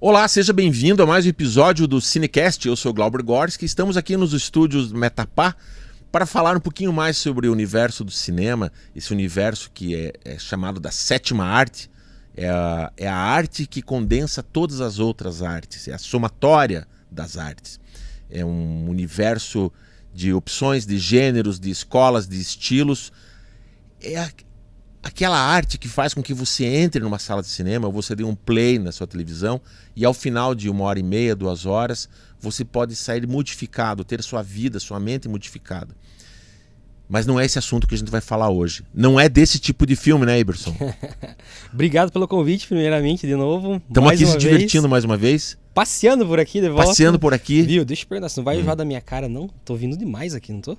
Olá, seja bem-vindo a mais um episódio do Cinecast. Eu sou Glauber Gorski. Estamos aqui nos estúdios Metapá para falar um pouquinho mais sobre o universo do cinema, esse universo que é chamado da sétima arte. É a arte que condensa todas as outras artes, é a somatória das artes. É um universo de opções, de gêneros, de escolas, de estilos. É aquela arte que faz com que você entre numa sala de cinema, ou você dê um play na sua televisão e ao final de 1h30, 2 horas, você pode sair modificado, ter sua vida, sua mente modificada. Mas não é esse assunto que a gente vai falar hoje. Não é desse tipo de filme, né, Iberson? Obrigado pelo convite, primeiramente, de novo. Estamos aqui se divertindo mais uma vez. Passeando por aqui de volta. Passeando por aqui. Viu, deixa eu perguntar, você não vai enjoar da minha cara, não? Tô vindo demais aqui, não tô?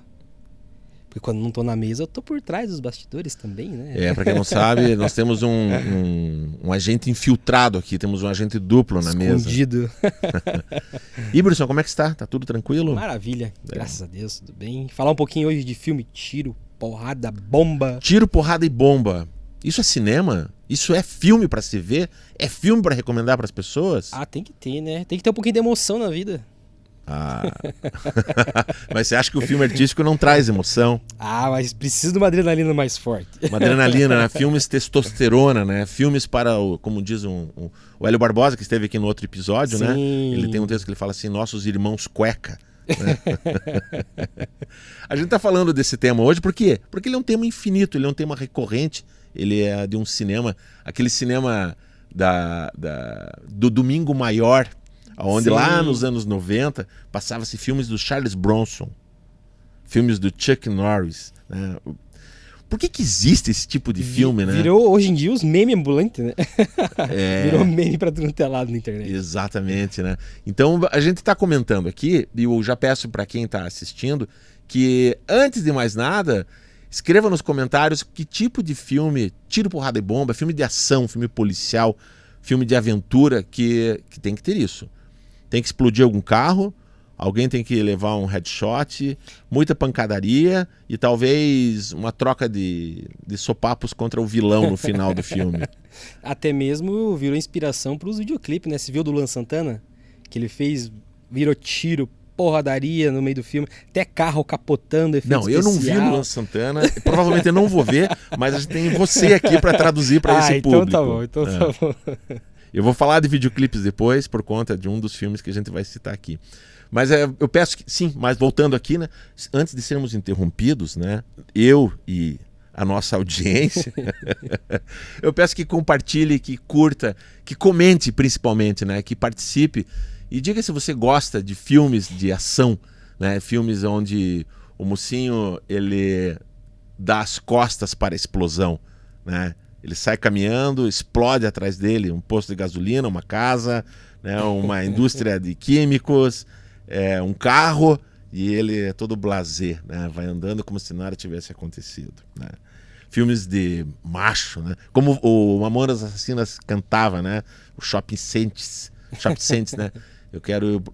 Porque quando não tô na mesa, eu tô por trás dos bastidores também, né? Pra quem não sabe, nós temos um agente infiltrado aqui, temos um agente duplo na mesa. Escondido. Iberson, como é que está? Tá tudo tranquilo? Maravilha, graças a Deus, tudo bem. Falar um pouquinho hoje de filme tiro, porrada, bomba. Tiro, porrada e bomba. Isso é cinema? Isso é filme pra se ver? É filme pra recomendar pras pessoas? Ah, tem que ter, né? Tem que ter um pouquinho de emoção na vida. Mas você acha que o filme artístico não traz emoção? Mas precisa de uma adrenalina mais forte. Uma adrenalina, né? Filmes testosterona, né? Filmes para, como diz o Hélio Barbosa, que esteve aqui no outro episódio, Sim. né? Ele tem um texto que ele fala assim, nossos irmãos cueca. Né? A gente tá falando desse tema hoje por quê? Porque ele é um tema infinito, ele é um tema recorrente, ele é de um cinema, aquele cinema do Domingo Maior, onde lá nos anos 90 passava-se filmes do Charles Bronson, filmes do Chuck Norris, né? Por que existe esse tipo de filme, né? Virou hoje em dia os memes ambulantes, né? Virou meme pra tudo que é lado na internet. Exatamente, né? Então a gente está comentando aqui, e eu já peço para quem está assistindo, que antes de mais nada, escreva nos comentários que tipo de filme, tiro, porrada e bomba, filme de ação, filme policial, filme de aventura, que tem que ter isso. Tem que explodir algum carro, alguém tem que levar um headshot, muita pancadaria e talvez uma troca de sopapos contra o vilão no final do filme. Até mesmo virou inspiração para os videoclipes, né? Você viu do Luan Santana? Que ele fez, virou tiro, porradaria no meio do filme, até carro capotando, efeito especial. Eu não vi o Luan Santana, provavelmente eu não vou ver, mas a gente tem você aqui para traduzir para esse público. Tá bom. Eu vou falar de videoclipes depois, por conta de um dos filmes que a gente vai citar aqui. Mas eu peço que, sim, mas voltando aqui, né? Antes de sermos interrompidos, né? Eu e a nossa audiência, eu peço que compartilhe, que curta, que comente principalmente, né? Que participe e diga se você gosta de filmes de ação, né? Filmes onde o mocinho, ele dá as costas para a explosão, né? Ele sai caminhando, explode atrás dele um posto de gasolina, uma casa, né, uma indústria de químicos, um carro, e ele é todo blasé, né, vai andando como se nada tivesse acontecido. Né. Filmes de macho, né, como o Mamonas Assassinas cantava, né, o Shopping Saints, né,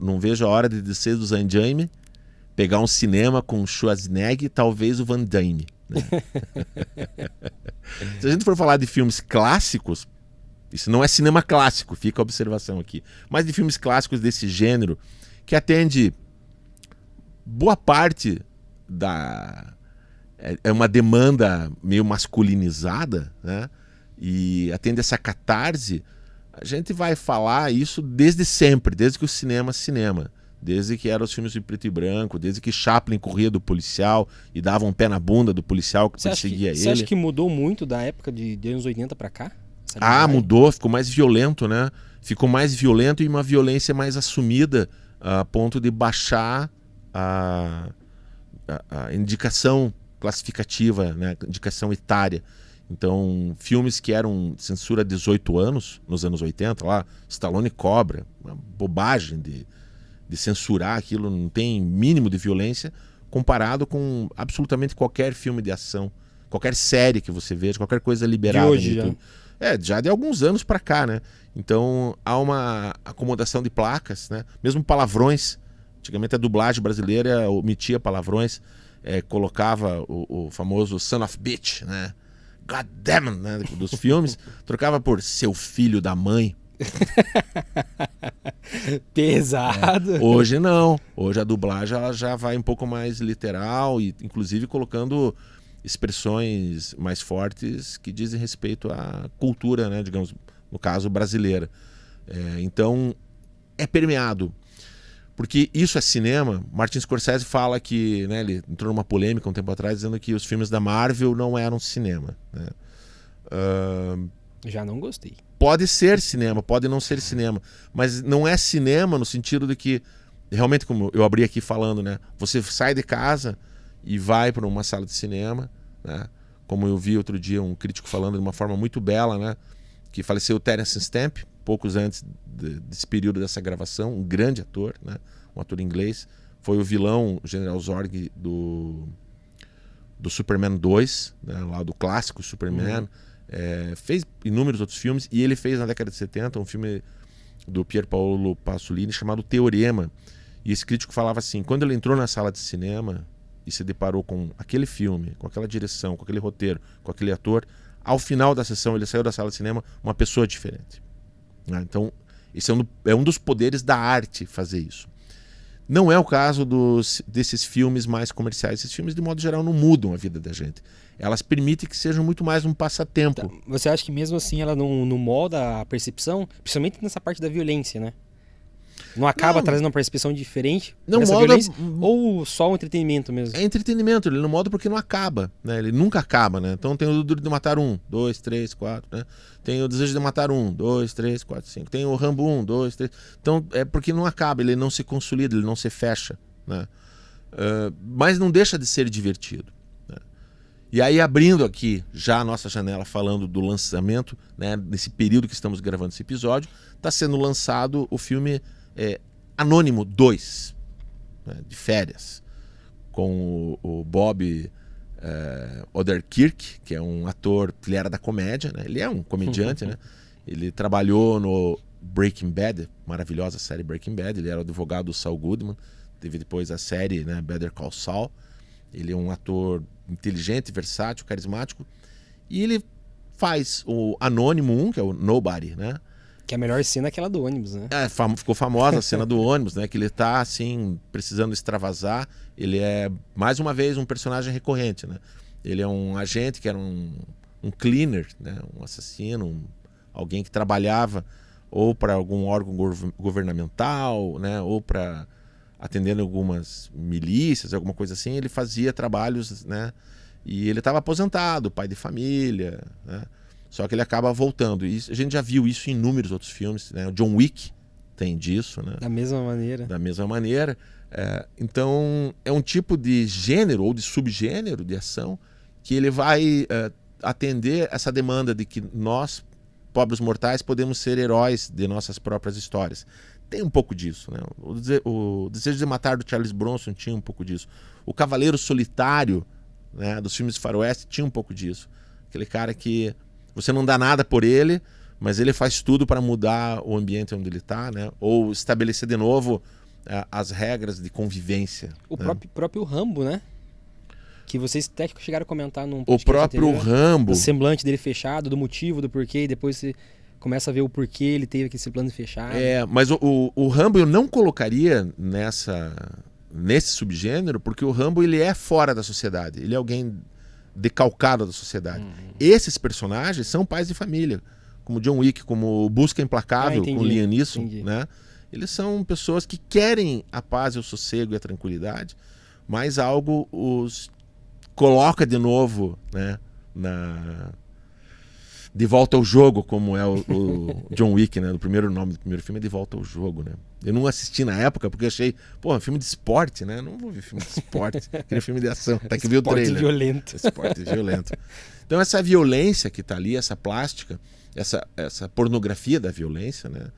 não vejo a hora de descer do Zanjaime, pegar um cinema com o Schwarzenegger e talvez o Van Damme. Né? Se a gente for falar de filmes clássicos, isso não é cinema clássico, fica a observação aqui, mas de filmes clássicos desse gênero, que atende boa parte é uma demanda meio masculinizada, né? E atende essa catarse, a gente vai falar isso desde sempre, desde que o cinema é cinema. Desde que eram os filmes de preto e branco, desde que Chaplin corria do policial e dava um pé na bunda do policial que perseguia ele. Você acha que mudou muito da época de anos 80 pra cá? Mudou, ficou mais violento, né? Ficou mais violento e uma violência mais assumida, a ponto de baixar a indicação classificativa, né? Indicação etária. Então, filmes que eram censura 18 anos, nos anos 80, lá, Stallone Cobra, uma bobagem de censurar aquilo, não tem mínimo de violência comparado com absolutamente qualquer filme de ação, qualquer série que você veja, qualquer coisa liberada. De hoje, já. Já de alguns anos para cá, né? Então há uma acomodação de placas, né? Mesmo palavrões. Antigamente a dublagem brasileira omitia palavrões, colocava o famoso son of bitch, né? God damn it, né? Dos filmes, trocava por seu filho da mãe. Pesado. Hoje não. Hoje a dublagem ela já vai um pouco mais literal e inclusive colocando expressões mais fortes que dizem respeito à cultura, né, digamos, no caso brasileira. Então é permeado. Porque isso é cinema. Martin Scorsese fala que, né, ele entrou numa polêmica um tempo atrás dizendo que os filmes da Marvel não eram cinema, né? Já não gostei. Pode ser cinema, pode não ser cinema, mas não é cinema no sentido de que, realmente, como eu abri aqui falando, né, você sai de casa e vai para uma sala de cinema, né, como eu vi outro dia um crítico falando de uma forma muito bela, né, que faleceu o Terence Stamp, poucos antes desse período dessa gravação, um grande ator, né, um ator inglês, foi o vilão, o General Zorg do Superman 2, né, lá do clássico Superman. Fez inúmeros outros filmes e ele fez na década de 70 um filme do Pier Paolo Pasolini chamado Teorema, e esse crítico falava assim: quando ele entrou na sala de cinema e se deparou com aquele filme, com aquela direção, com aquele roteiro, com aquele ator, ao final da sessão ele saiu da sala de cinema uma pessoa diferente, né? Então esse é um dos poderes da arte, fazer isso. Não é o caso desses filmes mais comerciais. Esses filmes, de modo geral, não mudam a vida da gente. Elas permitem que sejam muito mais um passatempo. Você acha que mesmo assim ela não molda a percepção? Principalmente nessa parte da violência, né? Não acaba trazendo uma percepção diferente dessa violência? Ou só o entretenimento mesmo? É entretenimento, ele não molda porque não acaba, né? Ele nunca acaba, né? Então tem o Duro de Matar 1, 2, 3, 4, né? Tem o Desejo de Matar 1, 2, 3, 4, 5. Tem o Rambo 1, 2, 3. Então é porque não acaba, ele não se consolida, ele não se fecha, né? Mas não deixa de ser divertido, né? E aí, abrindo aqui já a nossa janela, falando do lançamento, né? Nesse período que estamos gravando esse episódio, está sendo lançado o filme Anônimo 2, né, de férias, com o Bob Odenkirk, que é um ator, ele era da comédia, né? Ele é um comediante, né? Ele trabalhou no Breaking Bad, maravilhosa série Breaking Bad, ele era o advogado do Saul Goodman, teve depois a série, né, Better Call Saul. Ele é um ator inteligente, versátil, carismático, e ele faz o Anônimo 1, que é o Nobody, né? Que a melhor cena é aquela do ônibus, né? Ficou famosa a cena do ônibus, né? Que ele tá, assim, precisando extravasar. Ele é, mais uma vez, um personagem recorrente, né? Ele é um agente que era um cleaner, né? Um assassino, alguém que trabalhava ou para algum órgão governamental, né? Ou para atendendo algumas milícias, alguma coisa assim. Ele fazia trabalhos, né? E ele estava aposentado, pai de família, né? Só que ele acaba voltando. E a gente já viu isso em inúmeros outros filmes, né? O John Wick tem disso, né? Da mesma maneira. Da mesma maneira. Então, é um tipo de gênero ou de subgênero de ação que ele vai atender essa demanda de que nós, pobres mortais, podemos ser heróis de nossas próprias histórias. Tem um pouco disso, né? O Desejo de Matar, do Charles Bronson, tinha um pouco disso. O Cavaleiro Solitário, né, dos filmes de faroeste, tinha um pouco disso. Aquele cara que você não dá nada por ele, mas ele faz tudo para mudar o ambiente onde ele está, né? Ou estabelecer de novo as regras de convivência. O próprio Rambo, né? Que vocês até chegaram a comentar num podcast. O próprio anterior, Rambo. O semblante dele fechado, do motivo, do porquê, e depois você começa a ver o porquê ele teve esse plano fechado. Mas o Rambo eu não colocaria nesse subgênero, porque o Rambo ele é fora da sociedade. Ele é alguém decalcado da sociedade. Esses personagens são pais de família, como John Wick, como Busca Implacável, com Liam Neeson, né? Eles são pessoas que querem a paz, o sossego e a tranquilidade, mas algo os coloca de novo, né, de volta ao jogo, como é o John Wick, né? O primeiro nome do primeiro filme é De Volta ao Jogo, né? Eu não assisti na época porque achei, filme de esporte, né? Não vou ver filme de esporte, queria filme de ação, até que vi o trailer. Esporte violento. Então essa violência que tá ali, essa plástica, essa pornografia da violência, né?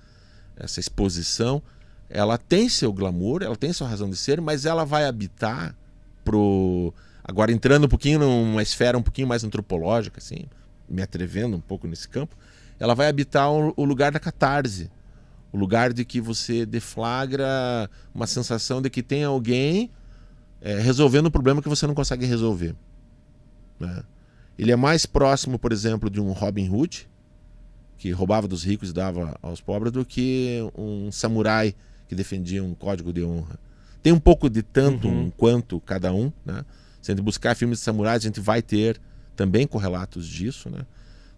Essa exposição, ela tem seu glamour, ela tem sua razão de ser, mas ela vai habitar agora entrando um pouquinho numa esfera um pouquinho mais antropológica, assim, me atrevendo um pouco nesse campo, ela vai habitar o lugar da catarse, o lugar de que você deflagra uma sensação de que tem alguém resolvendo um problema que você não consegue resolver, né? Ele é mais próximo, por exemplo, de um Robin Hood, que roubava dos ricos e dava aos pobres, do que um samurai que defendia um código de honra. Tem um pouco de tanto quanto cada um, né? Se a gente buscar filmes de samurais, a gente vai ter também correlatos disso, né?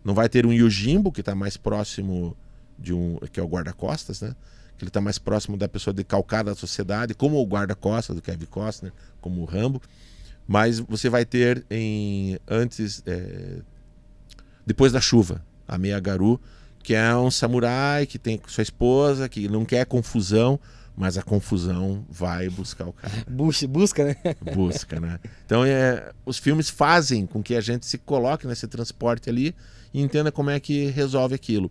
Não vai ter um Yojimbo, que está mais próximo de que é o guarda-costas, né? Que ele está mais próximo da pessoa decalcada da sociedade, como o guarda-costas do Kevin Costner, como o Rambo. Mas você vai ter Depois da Chuva, a Miyagaru, que é um samurai que tem sua esposa, que não quer confusão, mas a confusão vai buscar o cara. Busca, né? Busca, né? Então os filmes fazem com que a gente se coloque nesse transporte ali e entenda como é que resolve aquilo.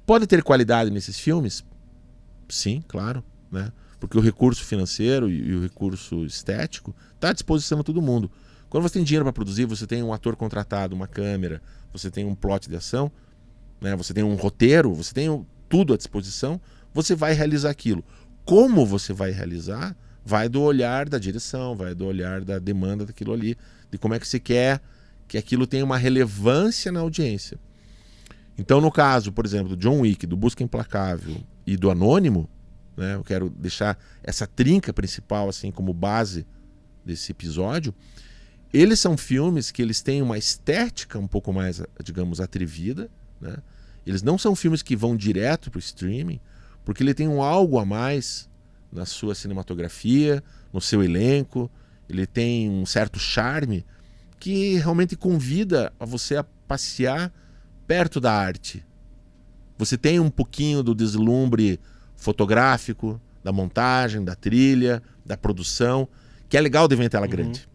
Pode ter qualidade nesses filmes? Sim, claro, né? Porque o recurso financeiro e o recurso estético está à disposição de todo mundo. Quando você tem dinheiro para produzir, você tem um ator contratado, uma câmera, você tem um plot de ação, né? Você tem um roteiro, você tem tudo à disposição, você vai realizar aquilo. Como você vai realizar, vai do olhar da direção, vai do olhar da demanda daquilo ali, de como é que você quer que aquilo tenha uma relevância na audiência. Então, no caso, por exemplo, do John Wick, do Busca Implacável e do Anônimo, né, eu quero deixar essa trinca principal assim como base desse episódio. Eles são filmes que eles têm uma estética um pouco mais, digamos, atrevida, né? Eles não são filmes que vão direto para o streaming, porque ele tem algo a mais na sua cinematografia, no seu elenco, ele tem um certo charme que realmente convida a você a passear perto da arte. Você tem um pouquinho do deslumbre fotográfico, da montagem, da trilha, da produção, que é legal de ver em tela grande.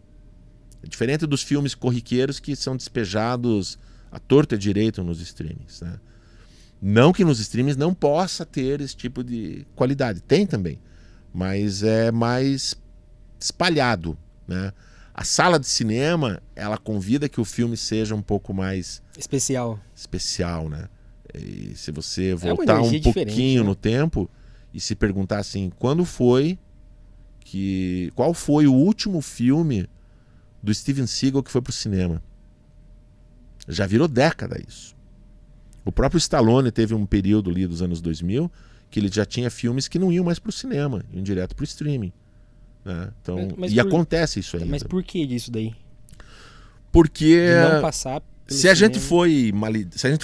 É diferente dos filmes corriqueiros que são despejados à torta e à direita nos streamings, né? Não que nos streamings não possa ter esse tipo de qualidade. Tem também, mas é mais espalhado, né? A sala de cinema, ela convida que o filme seja um pouco mais especial, né? E se você voltar um pouquinho, né, no tempo e se perguntar assim, qual foi o último filme do Steven Seagal que foi pro cinema? Já virou década isso. O próprio Stallone teve um período ali dos anos 2000 que ele já tinha filmes que não iam mais pro cinema, iam direto pro streaming, né? Então, acontece isso ainda. Mas por que disso daí? Porque de não passar pelo se a gente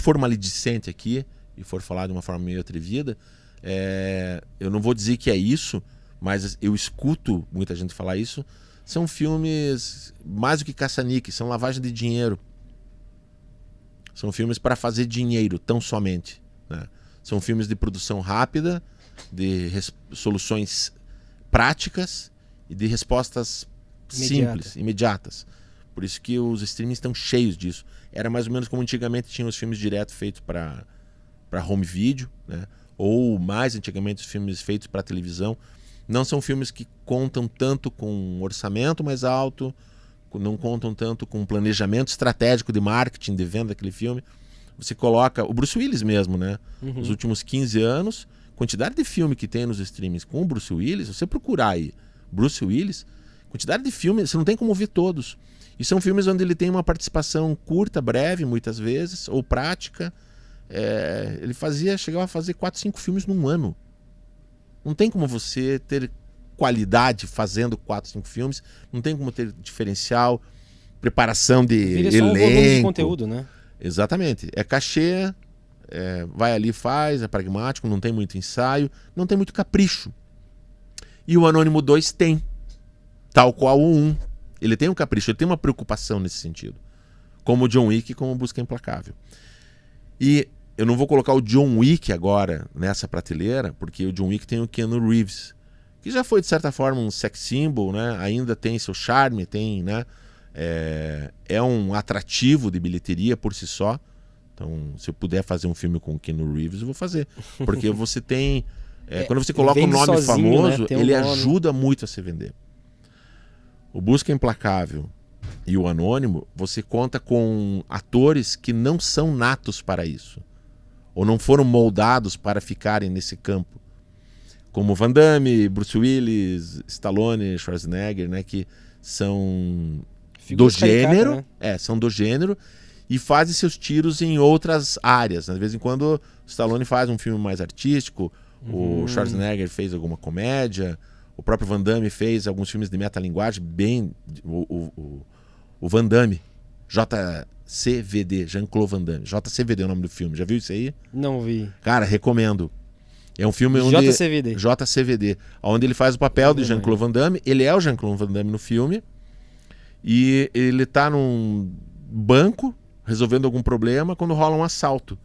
for maledicente aqui e for falar de uma forma meio atrevida, eu não vou dizer que é isso, mas eu escuto muita gente falar isso. São filmes mais do que caça-níqueis, são lavagem de dinheiro. São filmes para fazer dinheiro, tão somente, né? São filmes de produção rápida, de soluções práticas e de respostas simples, imediatas. Por isso que os streamings estão cheios disso. Era mais ou menos como antigamente tinham os filmes direto feitos para home video, né? Ou mais antigamente os filmes feitos para televisão. Não são filmes que contam tanto com um orçamento mais alto, não contam tanto com um planejamento estratégico de marketing, de venda daquele filme. Você coloca o Bruce Willis mesmo, né? Nos últimos 15 anos, quantidade de filme que tem nos streamings com o Bruce Willis, você procurar aí Bruce Willis, quantidade de filmes, você não tem como ver todos. E são filmes onde ele tem uma participação curta, breve, muitas vezes, ou prática. Ele chegava a fazer 4, 5 filmes num ano. Não tem como você ter qualidade fazendo 4, 5 filmes, não tem como ter diferencial, preparação de elenco. Um volume de conteúdo, né? Exatamente. É cachê, vai ali, faz, é pragmático, não tem muito ensaio, não tem muito capricho. E o Anônimo 2 tem, tal qual o 1. Ele tem um capricho, ele tem uma preocupação nesse sentido. Como o John Wick, como o Busca Implacável. E eu não vou colocar o John Wick agora nessa prateleira, porque o John Wick tem o Keanu Reeves, que já foi de certa forma um sex symbol, né? Ainda tem seu charme, tem, né? É um atrativo de bilheteria por si só. Então, se eu puder fazer um filme com o Keanu Reeves, eu vou fazer. Porque você tem... quando você coloca um nome sozinho, famoso, né? Ele ajuda muito a se vender. O Busca Implacável e o Anônimo, você conta com atores que não são natos para isso. Ou não foram moldados para ficarem nesse campo. Como Van Damme, Bruce Willis, Stallone, Schwarzenegger, né? Que são do gênero, né? São do gênero e fazem seus tiros em outras áreas, né? De vez em quando o Stallone faz um filme mais artístico, o Schwarzenegger fez alguma comédia, o próprio Van Damme fez alguns filmes de metalinguagem, bem... O Van Damme, JCVD, Jean-Claude Van Damme. JCVD é o nome do filme, já viu isso aí? Não vi. Cara, recomendo. É um filme onde... JCVD, onde ele faz o papel de Jean-Claude Van Damme. Ele é o Jean-Claude Van Damme no filme. E ele tá num banco resolvendo algum problema quando rola um assalto.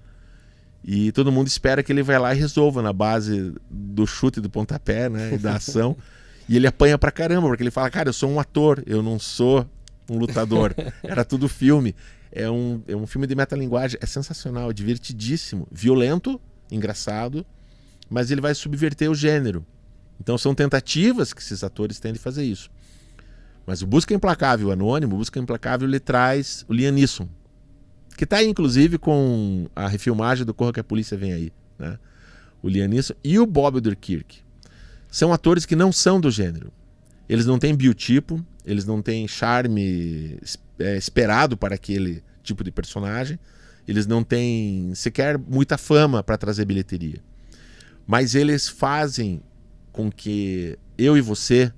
E todo mundo espera que ele vai lá e resolva na base do chute, do pontapé, né, e da ação. E ele apanha pra caramba, porque ele fala, cara, eu sou um ator, eu não sou um lutador. Era tudo filme. É um filme de metalinguagem, é sensacional, divertidíssimo, violento, engraçado, mas ele vai subverter o gênero. Então são tentativas que esses atores têm de fazer isso. Mas o Busca Implacável Anônimo, o Busca Implacável, ele traz o Liam Neeson, que está aí, inclusive, com a refilmagem do Corra que a Polícia Vem Aí, né? O Liam Neeson e o Bob Odenkirk. São atores que não são do gênero. Eles não têm biotipo, eles não têm charme esperado para aquele tipo de personagem, eles não têm sequer muita fama para trazer bilheteria. Mas eles fazem com que eu e você,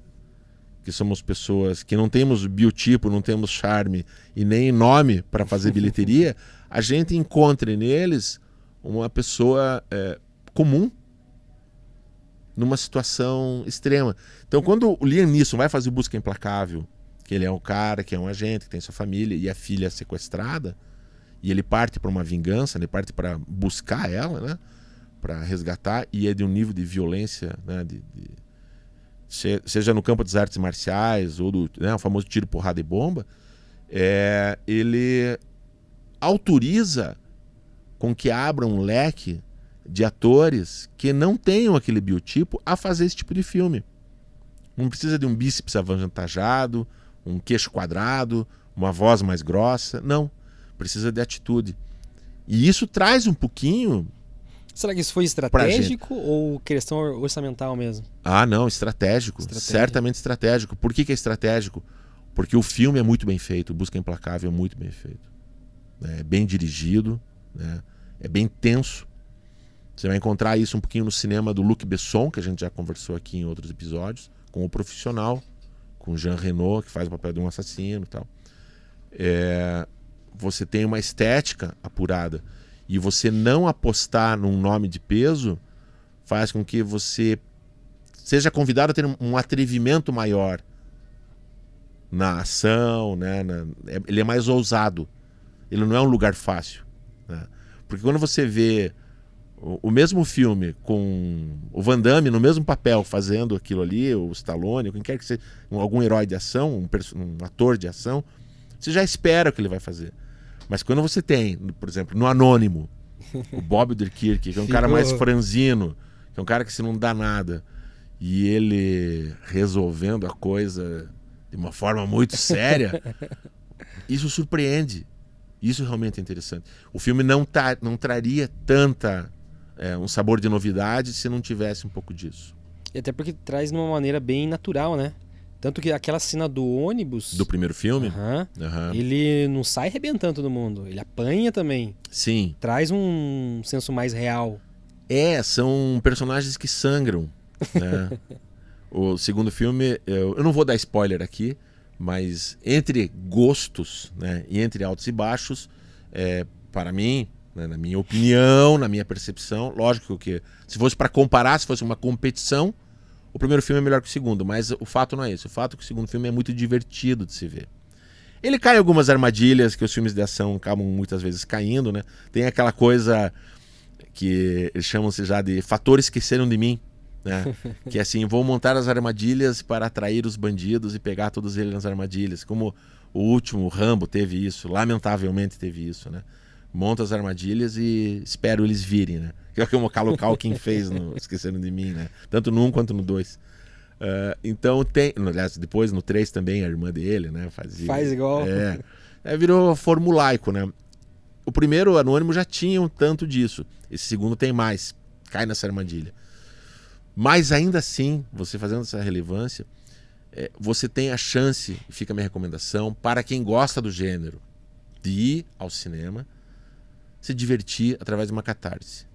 que somos pessoas que não temos biotipo, não temos charme e nem nome para fazer bilheteria, a gente encontre neles uma pessoa comum numa situação extrema. Então, quando o Liam Neeson vai fazer o Busca Implacável, que ele é um cara, que é um agente, que tem sua família e a filha é sequestrada, e ele parte para uma vingança, ele parte para buscar ela, né, para resgatar, e é de um nível de violência, né, seja no campo das artes marciais ou do, né, o famoso tiro, porrada e bomba, ele autoriza com que abra um leque de atores que não tenham aquele biotipo a fazer esse tipo de filme. Não precisa de um bíceps avantajado, um queixo quadrado, uma voz mais grossa. Não. Precisa de atitude. E isso traz um pouquinho... Será que isso foi estratégico ou questão orçamental mesmo? Ah, não, estratégico. Certamente estratégico. Por que é estratégico? Porque o filme é muito bem feito, o Busca Implacável é muito bem feito. É bem dirigido, né? É bem tenso. Você vai encontrar isso um pouquinho no cinema do Luc Besson, que a gente já conversou aqui em outros episódios, com O Profissional, com Jean Reno, que faz o papel de um assassino e tal. Você tem uma estética apurada. E você não apostar num nome de peso faz com que você seja convidado a ter um atrevimento maior na ação, né? Ele é mais ousado. Ele não é um lugar fácil, né? Porque quando você vê o mesmo filme com o Van Damme no mesmo papel fazendo aquilo ali, o Stallone, quem quer que seja, algum herói de ação, um ator de ação, você já espera o que ele vai fazer. Mas quando você tem, por exemplo, no Anônimo, o Bob Odenkirk, que é um cara mais franzino, que é um cara que se não dá nada, e ele resolvendo a coisa de uma forma muito séria, isso surpreende. Isso realmente é interessante. O filme não traria um sabor de novidade se não tivesse um pouco disso. E até porque traz de uma maneira bem natural, né? Tanto que aquela cena do ônibus... Do primeiro filme? Ele não sai arrebentando todo mundo. Ele apanha também. Sim. Traz um senso mais real. São personagens que sangram, né? O segundo filme, eu não vou dar spoiler aqui, mas entre gostos, né, e entre altos e baixos, para mim, né, na minha opinião, na minha percepção, lógico que se fosse para comparar, se fosse uma competição, o primeiro filme é melhor que o segundo, mas o fato não é esse. O fato é que o segundo filme é muito divertido de se ver. Ele cai em algumas armadilhas que os filmes de ação acabam muitas vezes caindo, né? Tem aquela coisa que eles chamam-se já de fator esqueceram de mim, né? Que é assim, vou montar as armadilhas para atrair os bandidos e pegar todos eles nas armadilhas. Como o último Rambo teve isso, lamentavelmente teve isso, né? Monta as armadilhas e espero eles virem, né? Que é o que o Macaulay Culkin fez no Esqueceram de Mim, né? Tanto no 1 quanto no 2. Então tem... Aliás, depois no 3 também a irmã dele, né? Faz igual. Virou formulaico, né? O primeiro Anônimo já tinha um tanto disso. Esse segundo tem mais. Cai nessa armadilha. Mas ainda assim, você fazendo essa relevância, você tem a chance, fica a minha recomendação, para quem gosta do gênero. de ir ao cinema, se divertir através de uma catarse.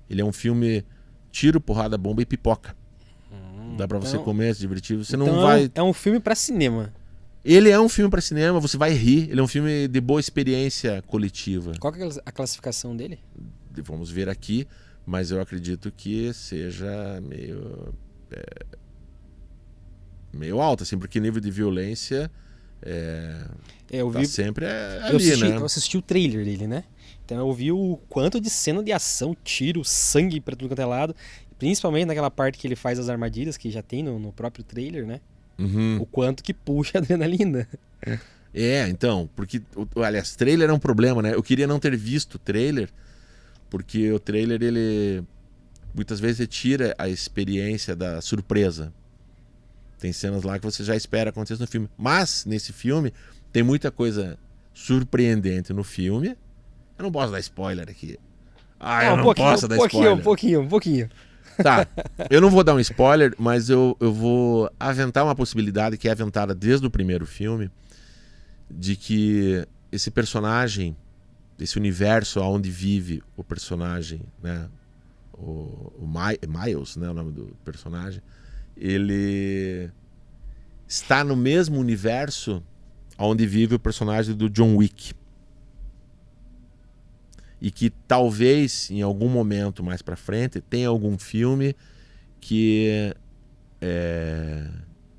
Ele é um filme tiro, porrada, bomba e pipoca. Dá pra você comer, se divertir. Você então não vai... É um filme pra cinema. Ele é um filme pra cinema, você vai rir. Ele é um filme de boa experiência coletiva. Qual que é a classificação dele? Vamos ver aqui, mas eu acredito que seja meio alto, assim, porque nível de violência eu tá vi, sempre ali, né? Eu assisti o trailer dele, né? Então eu vi o quanto de cena de ação, tiro, sangue pra tudo quanto é lado. Principalmente naquela parte que ele faz as armadilhas, que já tem no próprio trailer, né? Uhum. O quanto que puxa a adrenalina. Então, porque, aliás, trailer é um problema, né? Eu queria não ter visto o trailer, porque o trailer, ele muitas vezes retira a experiência da surpresa. Tem cenas lá que você já espera acontecer no filme. Mas, nesse filme, tem muita coisa surpreendente no filme. Eu não posso dar spoiler aqui. Eu não posso dar spoiler. Um pouquinho. Tá, eu não vou dar um spoiler, mas eu vou aventar uma possibilidade que é aventada desde o primeiro filme, de que esse personagem, esse universo onde vive o personagem, né, o Miles, né, o nome do personagem, ele está no mesmo universo onde vive o personagem do John Wick. E que talvez em algum momento mais pra frente tenha algum filme que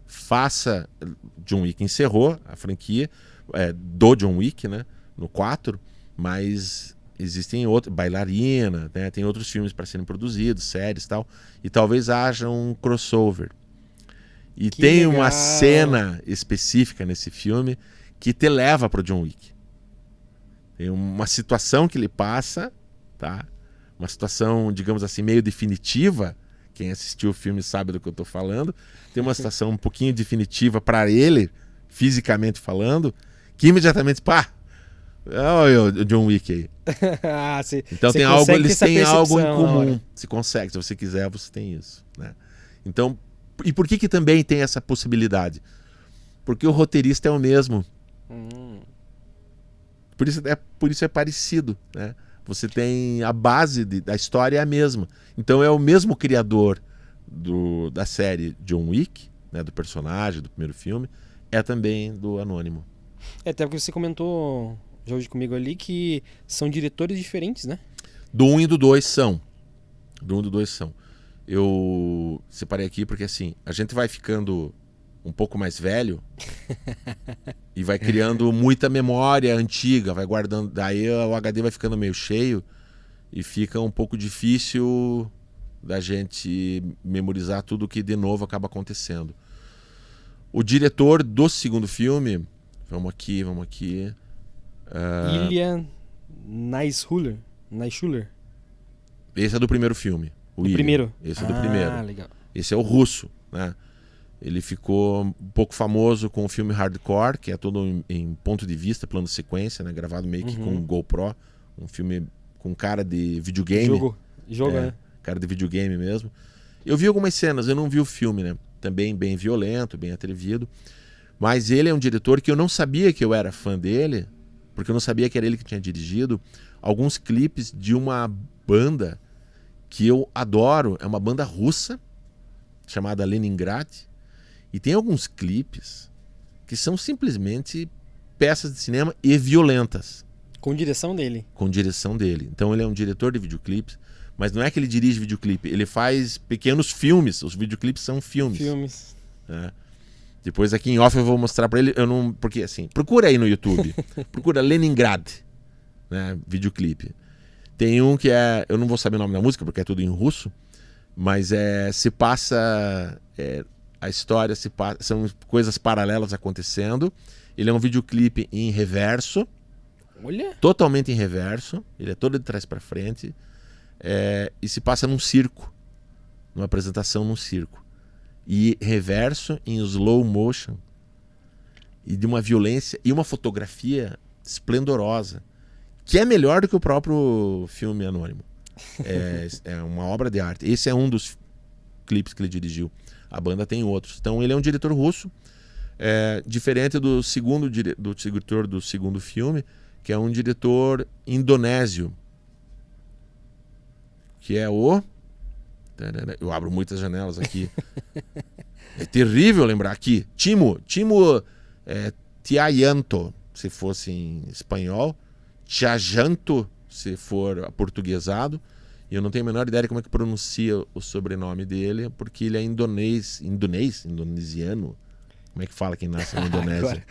faça... John Wick encerrou a franquia do John Wick, né, no 4, mas existem outros, Bailarina, né, tem outros filmes para serem produzidos, séries e tal, e talvez haja um crossover. E Que tem legal. uma cena específica nesse filme que te leva pro John Wick. Tem uma situação que ele passa, tá? Uma situação, digamos assim, meio definitiva. Quem assistiu o filme sabe do que eu tô falando. Tem uma situação um pouquinho definitiva para ele, fisicamente falando, que imediatamente, olha o John Wick aí. Então tem algo, eles têm algo em comum. Se consegue, se você quiser, você tem isso, né? Então, e por que também tem essa possibilidade? Porque o roteirista é o mesmo. Por isso é parecido, né? Você tem a base da história é a mesma. Então é o mesmo criador da série John Wick, né, do personagem do primeiro filme, é também do Anônimo. Até porque você comentou já hoje comigo ali que são diretores diferentes, né? Do 1 e do 2 são. Do 1 e do 2 são. Eu separei aqui porque assim, a gente vai ficando um pouco mais velho e vai criando muita memória antiga, vai guardando, daí o HD vai ficando meio cheio e fica um pouco difícil da gente memorizar tudo que de novo acaba acontecendo. O diretor do segundo filme, vamos aqui. Ilya Naishuller. Esse é do primeiro filme. Primeiro? Esse é do primeiro. Legal. Esse é o russo, né? Ele ficou um pouco famoso com o filme Hardcore, que é todo em ponto de vista, plano de sequência, né? Gravado meio que com um GoPro. Um filme com cara de videogame. Jogo, né? Cara de videogame mesmo. Eu vi algumas cenas, eu não vi o filme, né? Também bem violento, bem atrevido. Mas ele é um diretor que eu não sabia que eu era fã dele, porque eu não sabia que era ele que tinha dirigido alguns clipes de uma banda que eu adoro. É uma banda russa, chamada Leningrad. E tem alguns clipes que são simplesmente peças de cinema e violentas. Com direção dele. Com direção dele. Então ele é um diretor de videoclipes, mas não é que ele dirige videoclipe, ele faz pequenos filmes. Os videoclipes são filmes. Né? Depois aqui em off eu vou mostrar pra ele, porque assim, procura aí no YouTube. Procura Leningrad, né, videoclipe. Tem um que eu não vou saber o nome da música porque é tudo em russo, mas se passa a história são coisas paralelas acontecendo. Ele é um videoclipe em reverso. Olha! Totalmente em reverso. Ele é todo de trás para frente. E se passa num circo. Numa apresentação num circo. E reverso em slow motion. E de uma violência e uma fotografia esplendorosa. Que é melhor do que o próprio filme Anônimo. É uma obra de arte. Esse é um dos clipes que ele dirigiu. A banda tem outros. Então ele é um diretor russo. Diferente do diretor do segundo filme, que é um diretor indonésio, que é o... Eu abro muitas janelas aqui. É terrível lembrar aqui. Timo Tiayanto, se fosse em espanhol. Tiajanto, se for aportuguesado. E eu não tenho a menor ideia de como é que pronuncia o sobrenome dele, porque ele é indonesiano. Como é que fala quem nasce na Indonésia?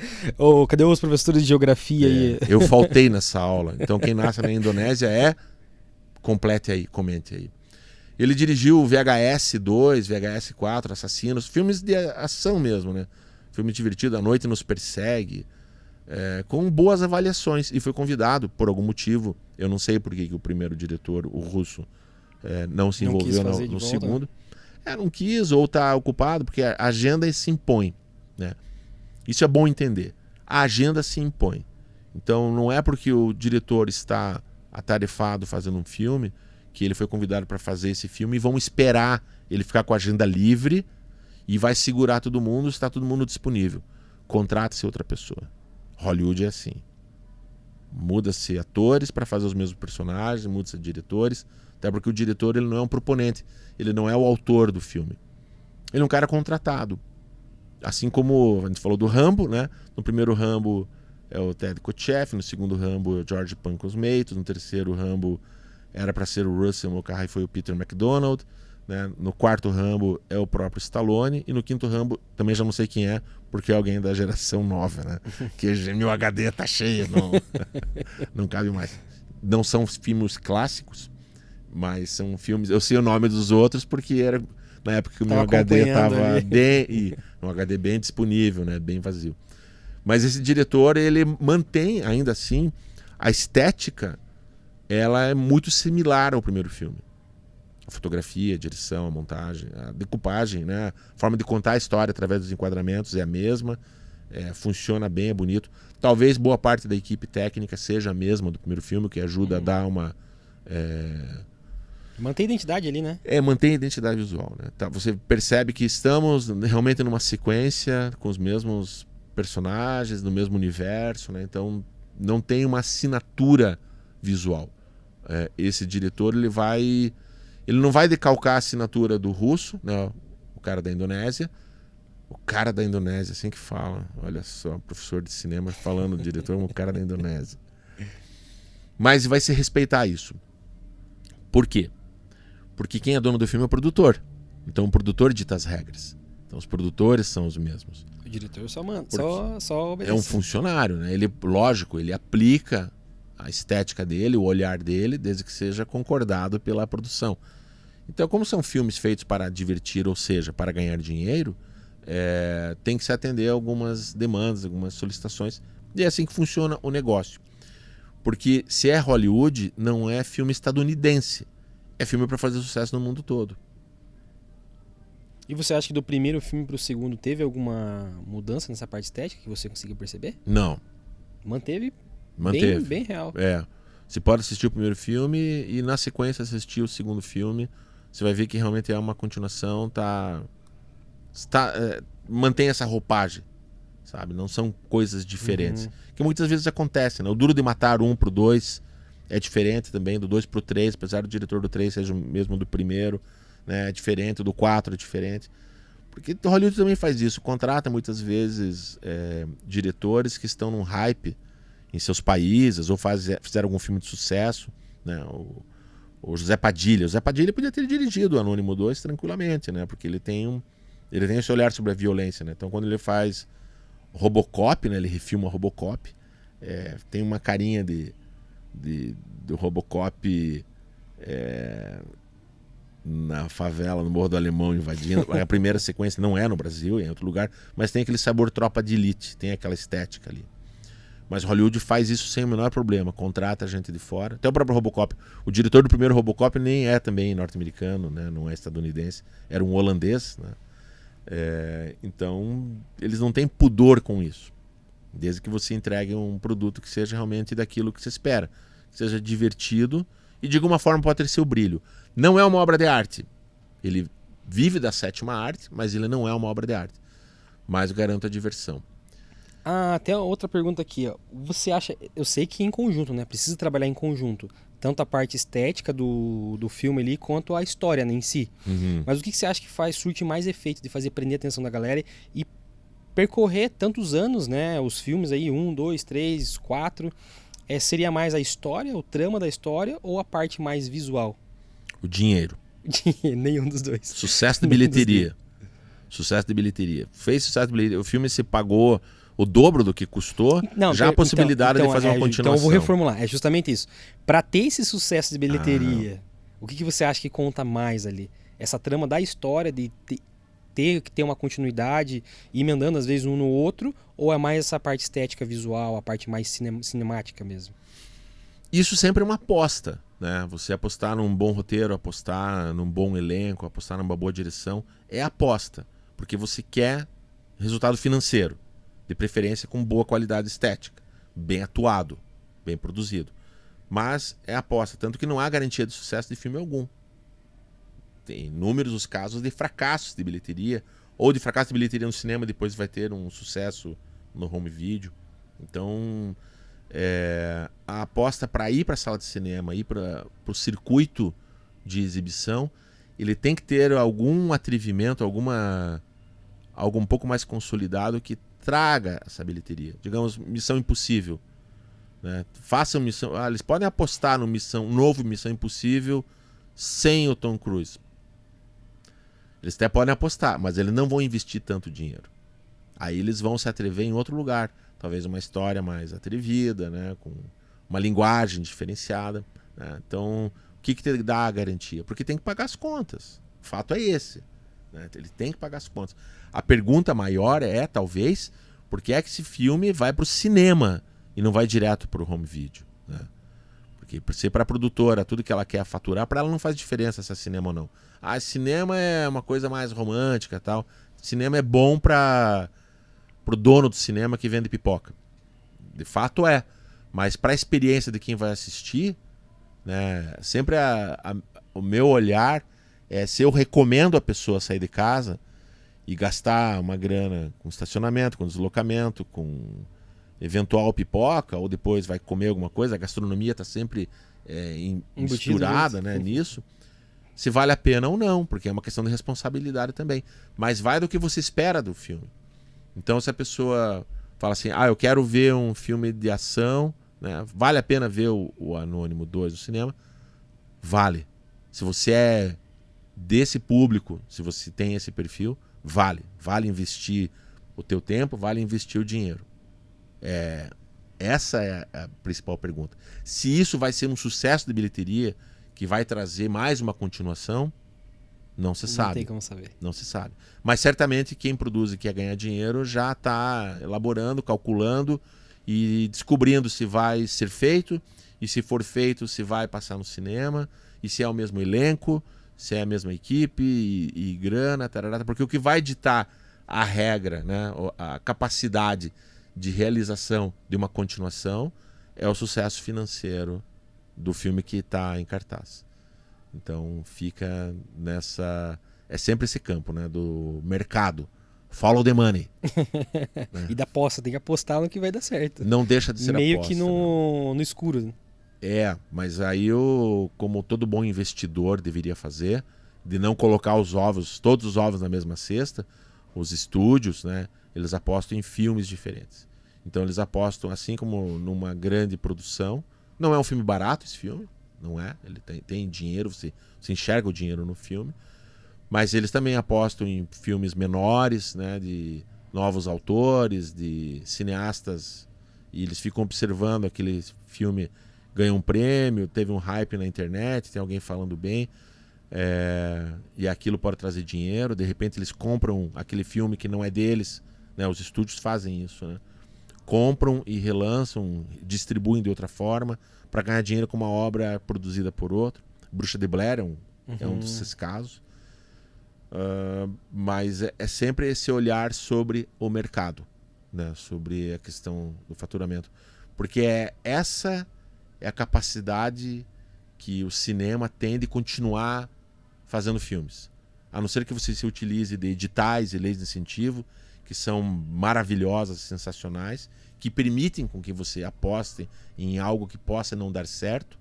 Cadê os professores de geografia aí? Eu faltei nessa aula. Então quem nasce na Indonésia complete aí, comente aí. Ele dirigiu VHS 2, VHS 4, Assassinos, filmes de ação mesmo, né? Filme divertido, A Noite Nos Persegue, com boas avaliações. E foi convidado, por algum motivo, eu não sei por que o primeiro diretor, o russo, não se envolveu no segundo. Não quis ou está ocupado, porque a agenda se impõe, né? Isso é bom entender. A agenda se impõe. Então não é porque o diretor está atarefado fazendo um filme que ele foi convidado para fazer esse filme e vão esperar ele ficar com a agenda livre e vai segurar todo mundo, está todo mundo disponível. Contrata-se outra pessoa. Hollywood é assim. Muda-se atores para fazer os mesmos personagens, muda-se diretores, até porque o diretor ele não é um proponente, ele não é o autor do filme. Ele é um cara contratado. Assim como a gente falou do Rambo, né? No primeiro Rambo é o Ted Kotcheff, no segundo Rambo é o George Pancosmatos, no terceiro Rambo era para ser o Russell Mulcahy e foi o Peter MacDonald, né? No quarto Rambo é o próprio Stallone e no quinto Rambo também já não sei quem é, porque é alguém da geração nova, né? Que meu HD tá cheio, não cabe mais. Não são filmes clássicos, mas são filmes... Eu sei o nome dos outros porque era na época que o meu HD estava um HD bem disponível, né? Bem vazio. Mas esse diretor, ele mantém ainda assim a estética, ela é muito similar ao primeiro filme. A fotografia, a direção, a montagem, a decupagem, né? A forma de contar a história através dos enquadramentos é a mesma, funciona bem, é bonito. Talvez boa parte da equipe técnica seja a mesma do primeiro filme, o que ajuda a dar uma... Mantém a identidade ali, né? Mantém a identidade visual, né? Tá, você percebe que estamos realmente numa sequência com os mesmos personagens, no mesmo universo, né? Então não tem uma assinatura visual. Esse diretor ele não vai decalcar a assinatura do russo, né? O cara da Indonésia. O cara da Indonésia, assim que fala. Olha só, professor de cinema falando do diretor, o cara da Indonésia. Mas vai se respeitar isso. Por quê? Porque quem é dono do filme é o produtor. Então o produtor dita as regras. Então os produtores são os mesmos. O diretor só manda, só obedece. É um funcionário, né? Lógico, ele aplica a estética dele, o olhar dele, desde que seja concordado pela produção. Então, como são filmes feitos para divertir, ou seja, para ganhar dinheiro, tem que se atender a algumas demandas, algumas solicitações. E é assim que funciona o negócio. Porque se é Hollywood, não é filme estadunidense. É filme para fazer sucesso no mundo todo. E você acha que do primeiro filme para o segundo teve alguma mudança nessa parte estética que você conseguiu perceber? Não. Manteve. Bem real. Você pode assistir o primeiro filme e na sequência assistir o segundo filme. Você vai ver que realmente é uma continuação, mantém essa roupagem, sabe? Não são coisas diferentes. Que muitas vezes acontece, né? O Duro de Matar 1 pro 2 é diferente também, do 2 pro 3, apesar do diretor do 3 seja o mesmo do primeiro, né? É diferente, do 4 é diferente. Porque Hollywood também faz isso, contrata muitas vezes diretores que estão num hype em seus países, ou fizeram algum filme de sucesso, né? O José Padilha. O José Padilha podia ter dirigido o Anônimo 2 tranquilamente, né? Porque ele tem esse olhar sobre a violência, né? Então quando ele faz Robocop, né? Ele refilma Robocop, tem uma carinha do Robocop na favela, no Morro do Alemão, invadindo. A primeira sequência não é no Brasil, é em outro lugar, mas tem aquele sabor Tropa de Elite, tem aquela estética ali. Mas Hollywood faz isso sem o menor problema, contrata gente de fora. Até o próprio Robocop. O diretor do primeiro Robocop nem é também norte-americano, né? Não é estadunidense, era um holandês, né? Então eles não têm pudor com isso, desde que você entregue um produto que seja realmente daquilo que você espera, que seja divertido e de alguma forma pode ter seu brilho. Não é uma obra de arte, ele vive da sétima arte, mas ele não é uma obra de arte, mas eu garanto a diversão. Até outra pergunta aqui, ó. Você acha, eu sei que em conjunto, né? Precisa trabalhar em conjunto, tanto a parte estética do filme ali, quanto a história, né, em si. Uhum. Mas o que você acha que surte mais efeito de fazer prender a atenção da galera e percorrer tantos anos, né? Os filmes aí, 1, 2, 3, 4. Seria mais a história, o trama da história ou a parte mais visual? O dinheiro. Nenhum dos dois. Sucesso de bilheteria. Sucesso de bilheteria. Fez sucesso de bilheteria. O filme se pagou o dobro do que custou. Não, já a possibilidade de fazer uma continuação. Então eu vou reformular. É justamente isso. Para ter esse sucesso de bilheteria, o que você acha que conta mais ali? Essa trama da história, de ter que ter uma continuidade, ir emendando às vezes um no outro, ou é mais essa parte estética visual, a parte mais cinemática mesmo? Isso sempre é uma aposta, né? Você apostar num bom roteiro, apostar num bom elenco, apostar numa boa direção, é aposta, porque você quer resultado financeiro, de preferência com boa qualidade estética, bem atuado, bem produzido. Mas é aposta, tanto que não há garantia de sucesso de filme algum. Tem inúmeros os casos de fracassos de bilheteria, ou de fracasso de bilheteria no cinema, depois vai ter um sucesso no home video. Então, a aposta para ir para a sala de cinema, ir para o circuito de exibição, ele tem que ter algum atrevimento, algo um pouco mais consolidado que traga essa bilheteria. Digamos, Missão Impossível, né? Façam Missão... eles podem apostar no novo Missão Impossível sem o Tom Cruise. Eles até podem apostar, mas eles não vão investir tanto dinheiro. Aí eles vão se atrever em outro lugar. Talvez uma história mais atrevida, né? Com uma linguagem diferenciada, né? Então, o que te dá a garantia? Porque tem que pagar as contas. O fato é esse, né? Ele tem que pagar as contas. A pergunta maior talvez, por que é que esse filme vai para o cinema e não vai direto para o home video, né? Porque se para a produtora tudo que ela quer faturar, para ela não faz diferença se é cinema ou não. Cinema é uma coisa mais romântica e tal. Cinema é bom para o dono do cinema que vende pipoca. De fato é. Mas para a experiência de quem vai assistir, né, sempre o meu olhar é se eu recomendo a pessoa sair de casa e gastar uma grana com estacionamento, com deslocamento, com eventual pipoca, ou depois vai comer alguma coisa, a gastronomia está sempre misturada, né, nisso, se vale a pena ou não, porque é uma questão de responsabilidade também. Mas vai do que você espera do filme. Então, se a pessoa fala assim, eu quero ver um filme de ação, né, vale a pena ver o Anônimo 2 no cinema? Vale. Se você é desse público, se você tem esse perfil, vale. Vale investir o teu tempo, vale investir o dinheiro. Essa é a principal pergunta. Se isso vai ser um sucesso de bilheteria que vai trazer mais uma continuação, não se sabe. Não tem como saber. Não se sabe. Mas certamente quem produz e quer ganhar dinheiro já está elaborando, calculando e descobrindo se vai ser feito, e se for feito, se vai passar no cinema, e se é o mesmo elenco, se é a mesma equipe e grana, tarará, porque o que vai ditar a regra, né, a capacidade de realização de uma continuação é o sucesso financeiro do filme que está em cartaz. Então fica nessa... É sempre esse campo, né, do mercado. Follow the money. Né? E da aposta, tem que apostar no que vai dar certo. Não deixa de ser meio aposta. Meio que no escuro. Né? Mas aí como todo bom investidor deveria fazer, de não colocar todos os ovos na mesma cesta, os estúdios, né, eles apostam em filmes diferentes. Então eles apostam, assim como numa grande produção. Não é um filme barato esse filme, não é. Ele tem dinheiro, você enxerga o dinheiro no filme. Mas eles também apostam em filmes menores, né, de novos autores, de cineastas. E eles ficam observando aquele filme, ganha um prêmio, teve um hype na internet, tem alguém falando bem. E aquilo pode trazer dinheiro. De repente eles compram aquele filme que não é deles, né, os estúdios fazem isso, né? Compram e relançam, distribuem de outra forma para ganhar dinheiro com uma obra produzida por outro. Bruxa de Blair é um desses casos. Mas é sempre esse olhar sobre o mercado, né? Sobre a questão do faturamento. Porque essa é a capacidade que o cinema tem de continuar fazendo filmes. A não ser que você se utilize de editais e leis de incentivo que são maravilhosas, sensacionais, que permitem com que você aposte em algo que possa não dar certo,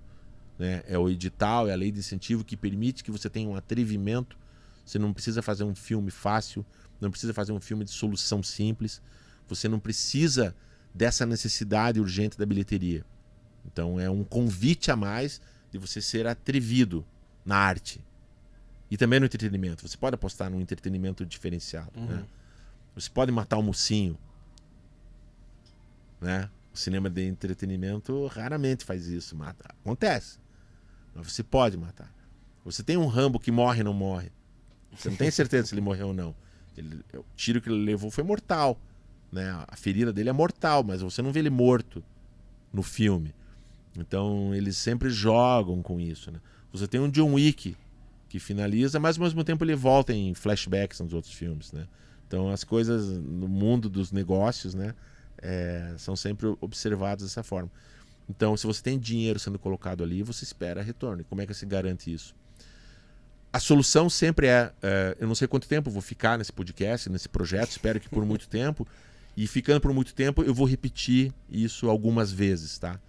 né? É o edital, é a lei de incentivo que permite que você tenha um atrevimento. Você não precisa fazer um filme fácil, não precisa fazer um filme de solução simples, você não precisa dessa necessidade urgente da bilheteria. Então é um convite a mais de você ser atrevido na arte. E também no entretenimento. Você pode apostar num entretenimento diferenciado. Né? Você pode matar o mocinho. Né? O cinema de entretenimento raramente faz isso. Mata. Acontece. Mas você pode matar. Você tem um Rambo que morre ou não morre. Você não tem certeza se ele morreu ou não. O tiro que ele levou foi mortal. Né? A ferida dele é mortal, mas você não vê ele morto no filme. Então eles sempre jogam com isso. Né? Você tem um John Wick que finaliza, mas ao mesmo tempo ele volta em flashbacks nos outros filmes. Né? Então as coisas no mundo dos negócios, né, são sempre observadas dessa forma. Então se você tem dinheiro sendo colocado ali, você espera retorno. E como é que se garante isso? A solução sempre eu não sei quanto tempo eu vou ficar nesse podcast, nesse projeto, espero que por muito tempo. E ficando por muito tempo, eu vou repetir isso algumas vezes, tá?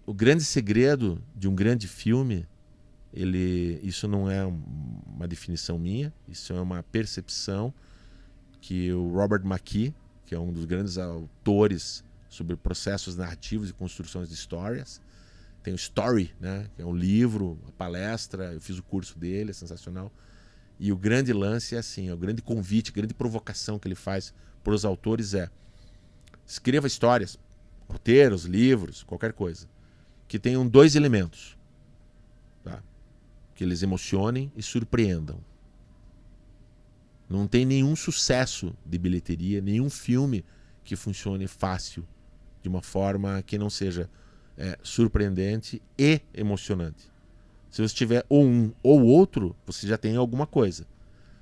O grande segredo de um grande filme, isso não é uma definição minha, isso é uma percepção que o Robert McKee, que é um dos grandes autores sobre processos narrativos e construções de histórias, tem o Story, né, que é um livro, uma palestra, eu fiz o curso dele, é sensacional. E o grande lance é assim, o grande convite, a grande provocação que ele faz para os autores escreva histórias, roteiros, livros, qualquer coisa, que tenham 2 elementos, tá? Que eles emocionem e surpreendam. Não tem nenhum sucesso de bilheteria, nenhum filme que funcione fácil, de uma forma que não seja surpreendente e emocionante. Se você tiver ou um ou outro, você já tem alguma coisa.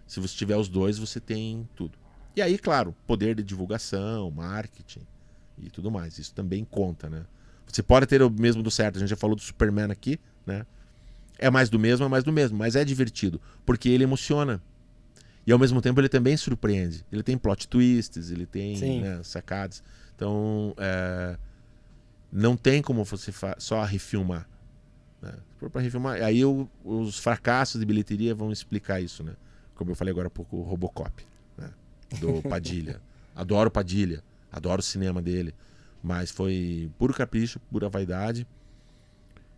Se você tiver os 2, você tem tudo. E aí, claro, poder de divulgação, marketing e tudo mais. Isso também conta, né? Você pode ter o mesmo do certo. A gente já falou do Superman aqui, né? É mais do mesmo, mas é divertido. Porque ele emociona. E ao mesmo tempo ele também surpreende. Ele tem plot twists, ele tem, né, sacadas. Então, não tem como você só refilmar. Né? Se for para refilmar, aí os fracassos de bilheteria vão explicar isso, né? Como eu falei agora há pouco, o Robocop, né? Do Padilha. Adoro Padilha, adoro o cinema dele, mas foi puro capricho, pura vaidade.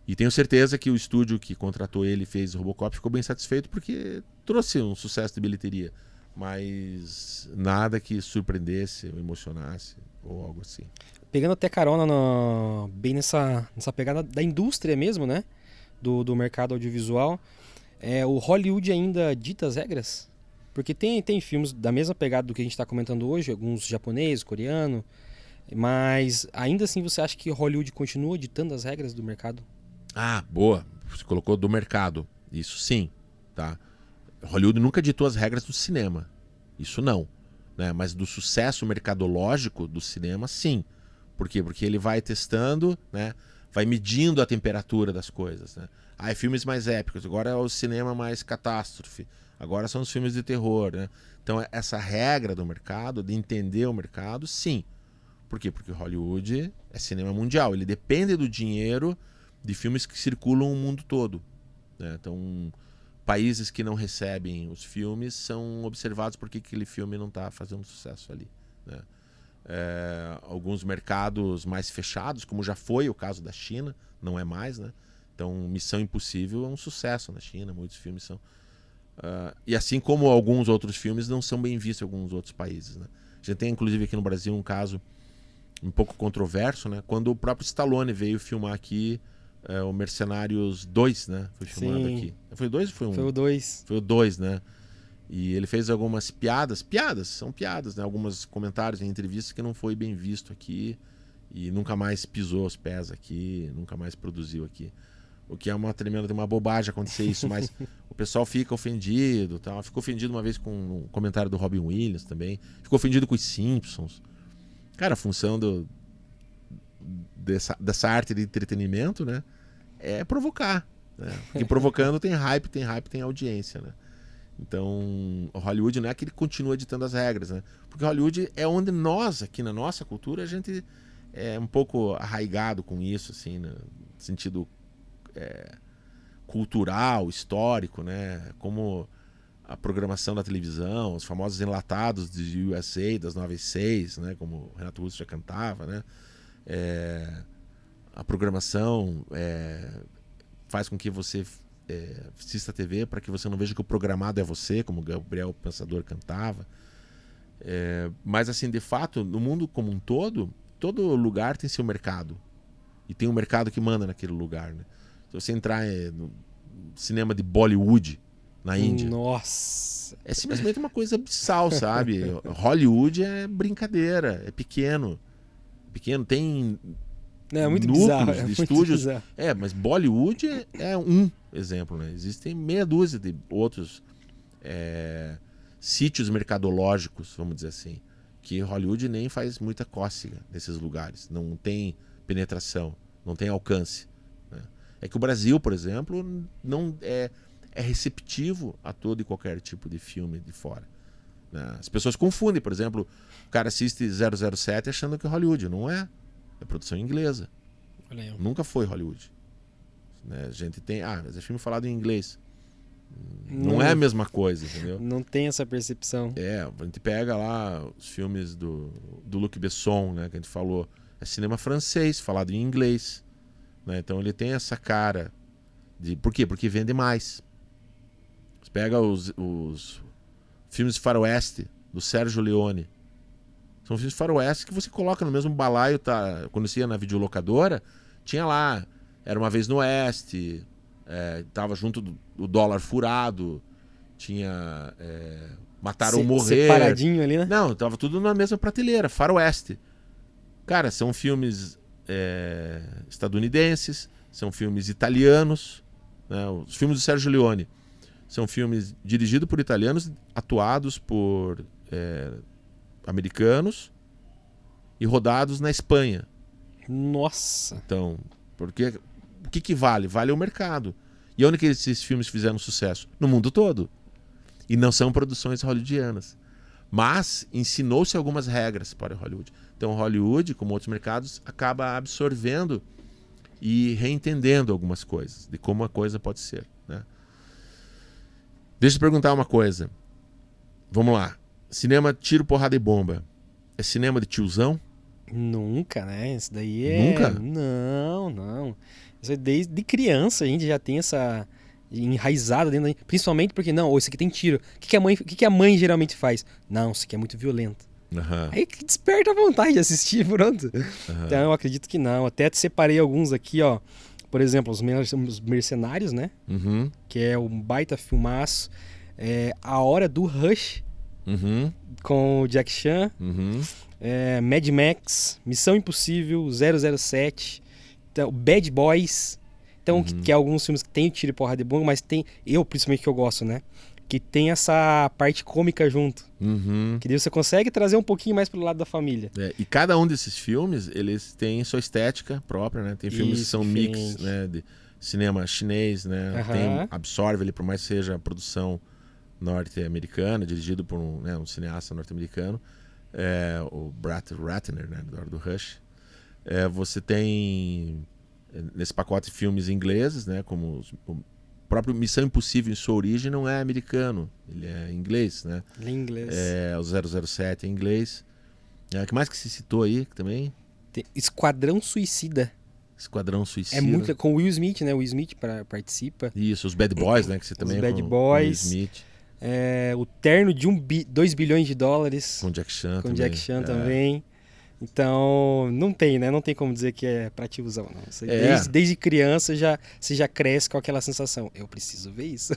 E tenho certeza que o estúdio que contratou ele e fez o Robocop ficou bem satisfeito porque trouxe um sucesso de bilheteria, mas nada que surpreendesse ou emocionasse ou algo assim. Pegando até carona bem nessa pegada da indústria mesmo, né? Do mercado audiovisual, o Hollywood ainda dita as regras? Porque tem filmes da mesma pegada do que a gente está comentando hoje, alguns japonês, coreano, mas ainda assim você acha que Hollywood continua ditando as regras do mercado? Ah, boa. Você colocou do mercado. Isso sim, tá? Hollywood nunca ditou as regras do cinema. Isso não. Né? Mas do sucesso mercadológico do cinema, sim. Por quê? Porque ele vai testando, né? Vai medindo a temperatura das coisas. Né? Filmes mais épicos. Agora é o cinema mais catástrofe. Agora são os filmes de terror. Né? Então, essa regra do mercado, de entender o mercado, sim. Por quê? Porque Hollywood é cinema mundial. Ele depende do dinheiro de filmes que circulam o mundo todo. Né? Então, países que não recebem os filmes são observados porque aquele filme não está fazendo sucesso ali. Né? Alguns mercados mais fechados, como já foi o caso da China, não é mais, né? Então Missão Impossível é um sucesso na China, muitos filmes são, e assim como alguns outros filmes não são bem vistos em alguns outros países, né? A gente tem inclusive aqui no Brasil um caso um pouco controverso, né? Quando o próprio Stallone veio filmar aqui o Mercenários 2, né? Foi filmado aqui. Foi o 2 ou foi um? Foi o 2. Foi o 2, né? E ele fez algumas piadas, são piadas, né? Alguns comentários em entrevistas que não foi bem visto aqui e nunca mais pisou os pés aqui, nunca mais produziu aqui. O que é uma bobagem acontecer isso, mas o pessoal fica ofendido, tal. Ficou ofendido uma vez com um comentário do Robin Williams também, ficou ofendido com os Simpsons. Cara, a função dessa arte de entretenimento, né, é provocar, né? E provocando tem hype, tem audiência, né? Então, o Hollywood não é que ele continua ditando as regras, né? Porque Hollywood é onde nós, aqui na nossa cultura, a gente é um pouco arraigado com isso, assim, no sentido cultural, histórico, né? Como a programação da televisão, os famosos enlatados de USA, das 9 às 6, né? Como o Renato Russo já cantava, né? A programação faz com que você assista a TV para que você não veja que o programado é você, como Gabriel Pensador cantava. Mas assim, de fato, no mundo como um todo lugar tem seu mercado. E tem um mercado que manda naquele lugar, né? Se você entrar no cinema de Bollywood, na Índia... Nossa! É simplesmente uma coisa abissal, sabe? Hollywood é brincadeira, é pequeno. Pequeno, tem... É muito núcleos bizarro, de muito estúdios. bizarro. Mas Bollywood é um exemplo, né? Existem meia dúzia de outros sítios mercadológicos, vamos dizer assim, que Hollywood nem faz muita cócega nesses lugares. Não tem penetração, não tem alcance, né? É que o Brasil, por exemplo, não é receptivo a todo e qualquer tipo de filme de fora, né? As pessoas confundem, por exemplo, o cara assiste 007 achando que é Hollywood. Não é. É produção inglesa. Olha aí. Nunca foi Hollywood, né? A gente tem... mas é filme falado em inglês. Não é a mesma coisa, entendeu? Não tem essa percepção. A gente pega lá os filmes do Luc Besson, né, que a gente falou. É cinema francês, falado em inglês, né? Então ele tem essa cara de... Por quê? Porque vende mais. Você pega os filmes de faroeste do Sérgio Leone. São filmes de faroeste que você coloca no mesmo balaio, tá? Quando você ia na videolocadora, tinha lá Era Uma Vez no Oeste, tava junto do Dólar Furado, tinha Matar ou Morrer. Separadinho ali, né? Não, tava tudo na mesma prateleira, faroeste. Cara, são filmes estadunidenses, são filmes italianos, né? Os filmes do Sérgio Leone são filmes dirigidos por italianos, atuados por americanos e rodados na Espanha. Nossa! Então, porque o que vale? Vale o mercado. E onde que esses filmes fizeram sucesso? No mundo todo. E não são produções hollywoodianas. Mas ensinou-se algumas regras para Hollywood. Então Hollywood, como outros mercados, acaba absorvendo e reentendendo algumas coisas, de como a coisa pode ser, né? Deixa eu te perguntar uma coisa. Vamos lá. Cinema tiro, porrada e bomba. É cinema de tiozão? Nunca, né? Isso daí Nunca? Não. Isso aí desde criança a gente já tem essa enraizada dentro da gente. Principalmente porque, não, isso aqui tem tiro. O que a mãe geralmente faz? Não, isso aqui é muito violento. Uhum. Aí que desperta a vontade de assistir, pronto. Uhum. Então eu acredito que não. Até separei alguns aqui, ó. Por exemplo, os Mercenários, né? Uhum. Que é um baita filmaço. A Hora do Rush, uhum, com o Jack Chan. Uhum. Mad Max, Missão Impossível, 007, então, Bad Boys. Então, Uhum. que é alguns filmes que tem tiro e porrada de bomba, mas tem, principalmente que eu gosto, né? Que tem essa parte cômica junto. Uhum. Que daí você consegue trazer um pouquinho mais pro lado da família. E cada um desses filmes, eles têm sua estética própria, né? Tem filmes que são mix, né? De cinema chinês, né? Uhum. Absorve ele, por mais que seja produção norte-americana, dirigido por um cineasta norte-americano. O Brett Ratner, né, do Hora do Rush. Você tem nesse pacote filmes ingleses, né, como o próprio Missão Impossível em sua origem não é americano, ele é inglês, né? Ele é inglês. O 007 é inglês. O que mais que se citou aí também? Tem Esquadrão Suicida. Esquadrão Suicida. É muito com o Will Smith, né? O Will Smith participa. Isso, os Bad Boys, né, que você também os Bad com Boys. Will Smith. O Terno de 2 bilhões de dólares. Com Jack Chan também. Jack Chan também. Então, não tem, né? Não tem como dizer que é pra tiozão, não. Desde criança você já cresce com aquela sensação. Eu preciso ver isso.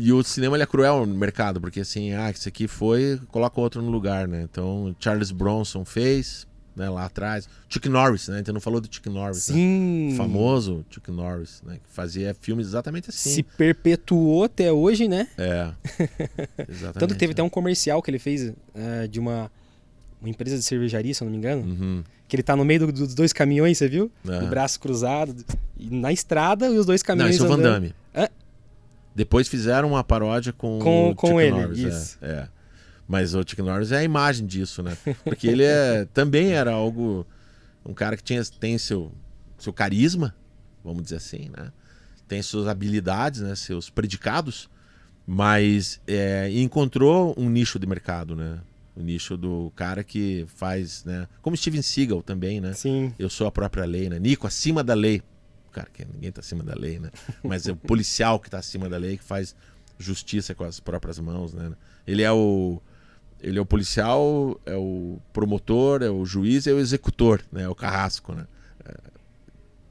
E o cinema ele é cruel no mercado, porque assim, isso aqui foi, coloca outro no lugar, né? Então, Charles Bronson fez, né, lá atrás. Chuck Norris, né? A gente não falou do Chuck Norris. Sim. Né? O famoso Chuck Norris, né? Que fazia filmes exatamente assim. Se perpetuou até hoje, né? Exatamente. Tanto que teve até um comercial que ele fez de uma empresa de cervejaria, se eu não me engano. Uhum. Que ele tá no meio dos dois caminhões, você viu? De braço cruzado. E na estrada e os dois caminhões andando. Não, isso é o Van Damme. Depois fizeram uma paródia com o Com Chuck ele, Norris. isso. Mas o Chuck Norris é a imagem disso, né? Porque ele também era algo... Um cara que tem seu carisma, vamos dizer assim, né? Tem suas habilidades, né? Seus predicados, mas encontrou um nicho de mercado, né? O nicho do cara que faz, né? Como Steven Seagal também, né? Sim. Eu sou a própria lei, né? Nico, acima da lei. Cara, que ninguém tá acima da lei, né? Mas é o policial que tá acima da lei, que faz justiça com as próprias mãos, né? Ele é o policial, é o promotor, é o juiz, é o executor, né? É o carrasco, né?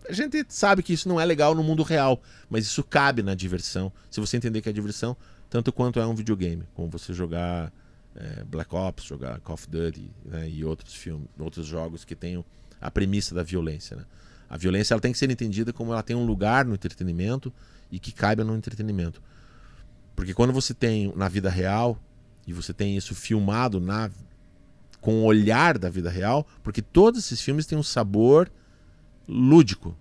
A gente sabe que isso não é legal no mundo real, mas isso cabe na diversão. Se você entender que é diversão, tanto quanto é um videogame, como você jogar Black Ops, jogar Call of Duty, né? E outros filmes, outros jogos que tenham a premissa da violência, né? A violência ela tem que ser entendida como ela tem um lugar no entretenimento e que caiba no entretenimento. Porque quando você tem na vida real e você tem isso filmado com o olhar da vida real, porque todos esses filmes têm um sabor lúdico,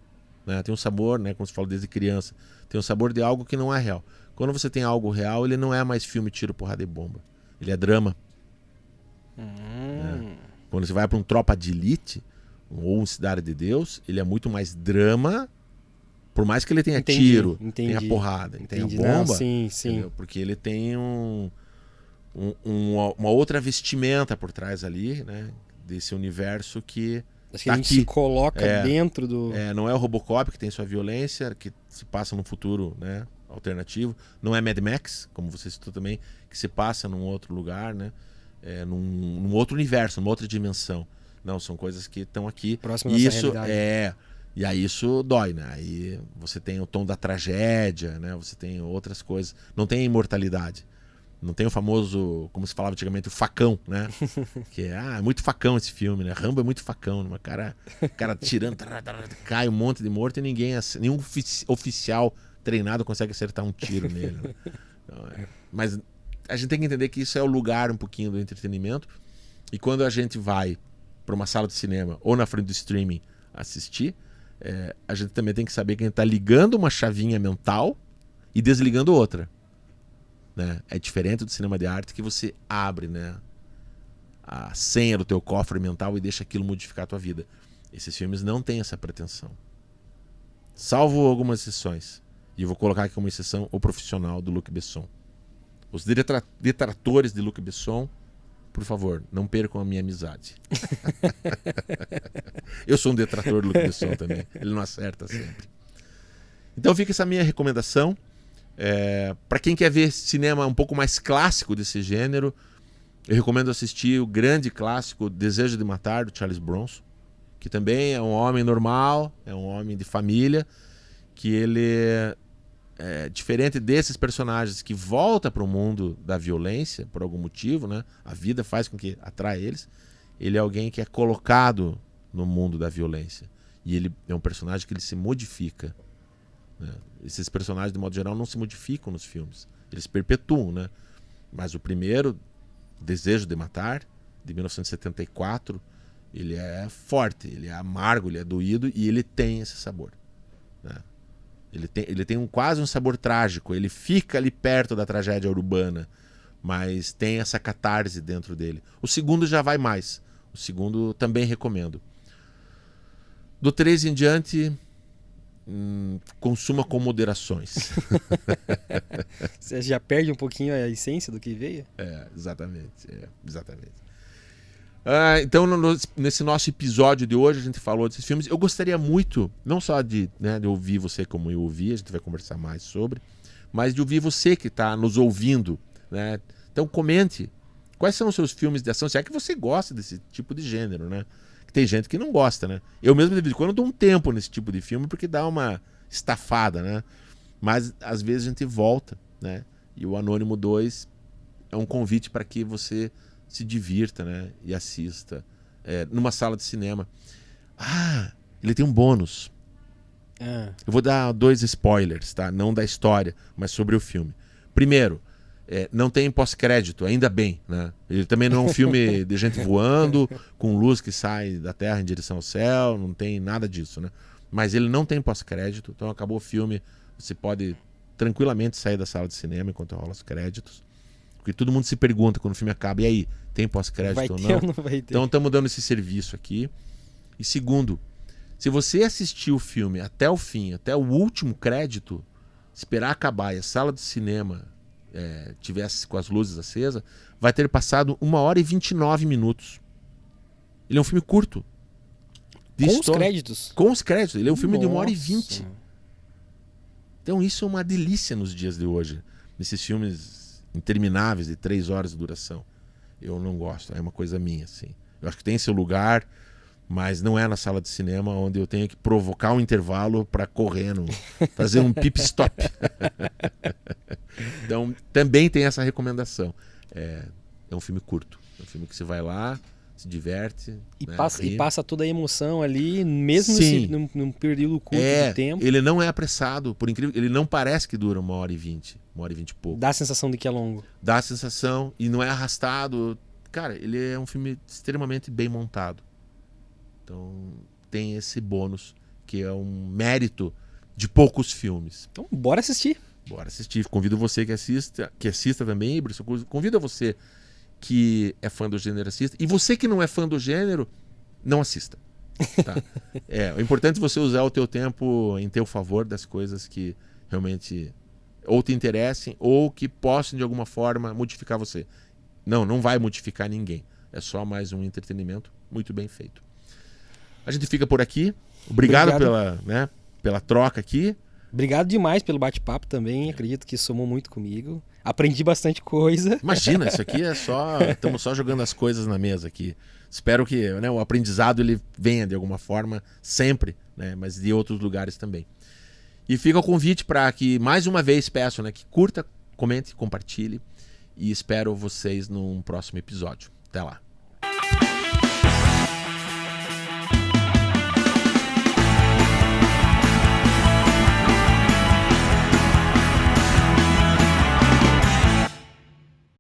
né? Tem um sabor, né, como se fala desde criança, tem um sabor de algo que não é real. Quando você tem algo real, ele não é mais filme tiro, porrada e bomba. Ele é drama. Né? Quando você vai para um Tropa de Elite ou um Cidade de Deus, ele é muito mais drama, por mais que ele tenha tiro, tenha porrada, tenha bomba. Não, sim. Entendeu? Porque ele tem uma outra vestimenta por trás ali, né? Desse universo que acho que a gente se coloca dentro do... não é o Robocop que tem sua violência, que se passa num futuro, né, alternativo. Não é Mad Max, como você citou também, que se passa num outro lugar, né? Num outro universo, numa outra dimensão. Não, são coisas que estão aqui. Próximo da nossa realidade. E aí isso dói, né? Aí você tem o tom da tragédia, né? Você tem outras coisas. Não tem imortalidade. Não tem o famoso, como se falava antigamente, o facão, né? Que é muito facão esse filme, né? Rambo é muito facão, né? Cara tirando, cai um monte de morto e nenhum oficial treinado consegue acertar um tiro nele. Né? Então, mas a gente tem que entender que isso é o lugar um pouquinho do entretenimento. E quando a gente vai para uma sala de cinema ou na frente do streaming assistir, a gente também tem que saber que a gente está ligando uma chavinha mental e desligando outra. Né? É diferente do cinema de arte que você abre, né, a senha do teu cofre mental e deixa aquilo modificar a tua vida. Esses filmes não têm essa pretensão. Salvo algumas exceções. E eu vou colocar aqui como exceção o Profissional do Luc Besson. Os detratores de Luc Besson, por favor, não percam a minha amizade. Eu sou um detrator do Luc Besson também. Ele não acerta sempre. Então fica essa minha recomendação. Para quem quer ver cinema um pouco mais clássico desse gênero, eu recomendo assistir o grande clássico Desejo de Matar, do Charles Bronson, que também é um homem normal, é um homem de família, que ele é diferente desses personagens que volta para o mundo da violência por algum motivo, né? A vida faz com que atrai eles. Ele é alguém que é colocado no mundo da violência e ele é um personagem que ele se modifica, né? Esses personagens de modo geral não se modificam nos filmes, eles perpetuam, né? Mas o primeiro, Desejo de Matar, de 1974, ele é forte, ele é amargo, ele é doído e ele tem esse sabor, né? Ele tem quase um sabor trágico. Ele fica ali perto da tragédia urbana, mas tem essa catarse dentro dele. O segundo já vai mais. O segundo também recomendo. Do 3 em diante, consuma com moderações. Você já perde um pouquinho a essência do que veio? Exatamente. Então, nesse nosso episódio de hoje, a gente falou desses filmes. Eu gostaria muito, não só de ouvir você como eu ouvi, a gente vai conversar mais sobre, mas de ouvir você que está nos ouvindo, né? Então, comente quais são os seus filmes de ação, se é que você gosta desse tipo de gênero, né? Que tem gente que não gosta, né? Eu mesmo, de vez em quando, dou um tempo nesse tipo de filme porque dá uma estafada, né? Mas, às vezes, a gente volta, né? E o Anônimo 2 é um convite para que você se divirta, né? E assista numa sala de cinema. Ele tem um bônus. Eu vou dar 2 spoilers, tá? Não da história, mas sobre o filme. Primeiro, não tem pós-crédito, ainda bem, né? Ele também não é um filme de gente voando, com luz que sai da terra em direção ao céu, não tem nada disso, né? Mas ele não tem pós-crédito, então acabou o filme, você pode tranquilamente sair da sala de cinema enquanto rola os créditos. Porque todo mundo se pergunta quando o filme acaba, e aí, tem pós-crédito ou não? Vai ter ou não vai ter? Então estamos dando esse serviço aqui. E segundo, se você assistir o filme até o fim, até o último crédito, esperar acabar e a sala de cinema tivesse com as luzes acesas, vai ter passado 1h e 29 minutos. Ele é um filme curto. Com os créditos? Com os créditos. Ele é um filme de 1h e Nossa. 20. Então isso é uma delícia nos dias de hoje. Nesses filmes intermináveis de 3 horas de duração. Eu não gosto, é uma coisa minha, assim. Eu acho que tem seu lugar, mas não é na sala de cinema onde eu tenho que provocar um intervalo para correr, fazer um pit stop. Então também tem essa recomendação. É um filme curto. É um filme que você vai lá, se diverte. E, né, e passa toda a emoção ali, mesmo num período curto de tempo. Ele não é apressado, por incrível, ele não parece que dura 1h e 20, 1h e 20 e pouco. Dá a sensação de que é longo. Dá a sensação e não é arrastado. Cara, ele é um filme extremamente bem montado. Então tem esse bônus, que é um mérito de poucos filmes. Então bora assistir. Bora assistir. Convido você que assista também, Bruce. Convido você que é fã do gênero, assista. E você que não é fã do gênero, não assista. Tá? É importante você usar o teu tempo em teu favor das coisas que realmente ou te interessem ou que possam de alguma forma modificar você. Não vai modificar ninguém. É só mais um entretenimento muito bem feito. A gente fica por aqui. Obrigado. Pela troca aqui. Obrigado demais pelo bate-papo também. Acredito que somou muito comigo. Aprendi bastante coisa. Imagina, isso aqui é só... Estamos só jogando as coisas na mesa aqui. Espero que o aprendizado ele venha de alguma forma sempre, né, mas de outros lugares também. E fica o convite para que, mais uma vez, peço, que curta, comente, compartilhe. E espero vocês num próximo episódio. Até lá.